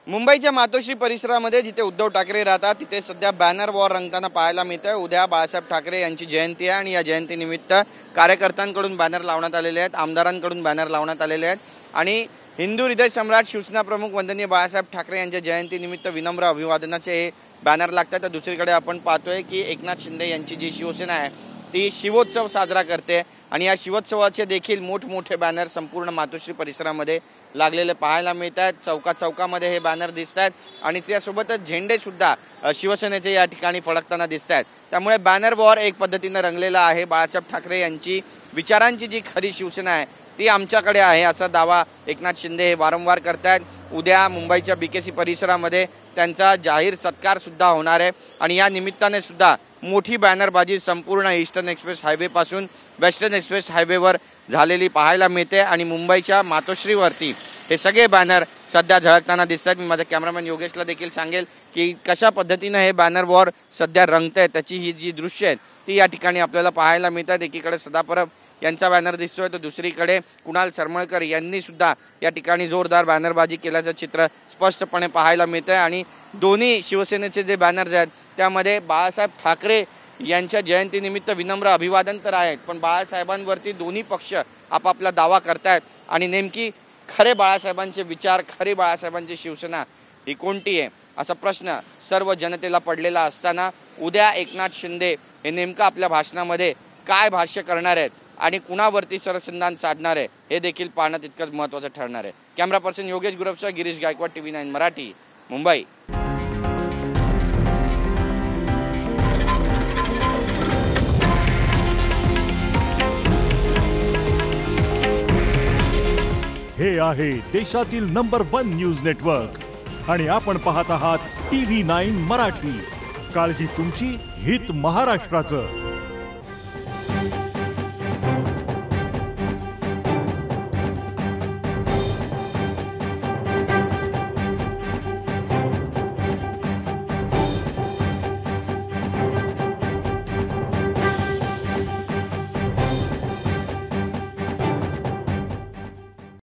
मुंबईच्या मातोश्री परिसरामध्ये जिथे उद्धव ठाकरे राहतात तिथे सध्या बॅनर वॉर रंगताना पाहायला मिळतंय। उद्या बाळासाहेब ठाकरे यांची जयंती आहे आणि या जयंतीनिमित्त कार्यकर्त्यांकडून बॅनर लावण्यात आलेले आहेत, आमदारांकडून बॅनर लावण्यात आलेले आहेत आणि हिंदू हृदय सम्राट शिवसेना प्रमुख वंदनीय बाळासाहेब ठाकरे यांच्या जयंतीनिमित्त विनम्र अभिवादनाचे हे बॅनर लागतात। तर दुसरीकडे आपण पाहतोय की एकनाथ शिंदे यांची जी शिवसेना आहे ती शिवोत्सव साजरा करते आणि या शिवोत्सवाचे देखील मोठमोठे बॅनर संपूर्ण मातोश्री परिसरामध्ये लागलेले पाहायला मिळतात। चौकामध्ये हे बॅनर दिसतात आणि त्यासोबतच झेंडे सुद्धा शिवसेनेचे या ठिकाणी फडकताना दिसतात। त्यामुळे बॅनर वॉर एक पद्धतीने रंगलेला आहे। बाळासाहेब ठाकरे यांची विचारांची जी खरी शिवसेना आहे ती आमच्याकडे आहे असा दावा एकनाथ शिंदे हे वारंवार करतात। उद्या मुंबईच्या बीकेसी परिसरामध्ये त्यांचा जाहीर सत्कार सुद्धा होणार आहे आणि या निमित्ताने सुद्धा मोठी बॅनरबाजी संपूर्ण ईस्टर्न एक्सप्रेस हायवे पासून वेस्टर्न एक्सप्रेस हायवेवर झालेली पाहायला मिळते आणि मुंबईच्या मातोश्रीवरती हे सगळे बॅनर सध्या झळकताना दिसतात। मी माझ्या कॅमेरामॅन योगेशला देखील सांगेल की कशा पद्धतीने हे बॅनर वॉर सध्या रंगतंय त्याची ही जी दृश्य आहेत ती या ठिकाणी आपल्याला पाहायला मिळतात। एकीकडे सदापरब यांचा बॅनर दिसतोय तर दुसरीकडे कुणाल सरमळकर यांनी सुद्धा या ठिकाणी जोरदार बॅनरबाजी केल्याचं चित्र स्पष्टपणे पाहायला मिळतंय आणि दोन्ही शिवसेनेचे जे बॅनर्स आहेत त्यामध्ये बाळासाहेब ठाकरे यांच्या जयंतीनिमित्त विनम्र अभिवादन तर आहेत, पण बाळासाहेबांवरती दोन्ही पक्ष आपापला दावा करतायत आणि नेमकी खरे बाळासाहेबांचे विचार, खरी बाळासाहेबांची शिवसेना ही कोणती आहे असा प्रश्न सर्व जनतेला पडलेला असताना उद्या एकनाथ शिंदे हे नेमकं आपल्या भाषणामध्ये काय भाष्य करणार आहेत आणि कुणावरती सरसंधान साधणार आहे हे देखील पाहणं तितकंच महत्त्वाचं ठरणार आहे। कॅमेरा पर्सन योगेश गुरवसह गिरीश गायकवाड, TV9 मराठी, मुंबई। हे आहे देशातील नंबर 1 न्यूज नेटवर्क आणि आपण पाहत आहात TV9 मराठी। काळजी तुमची, हित महाराष्ट्राचं।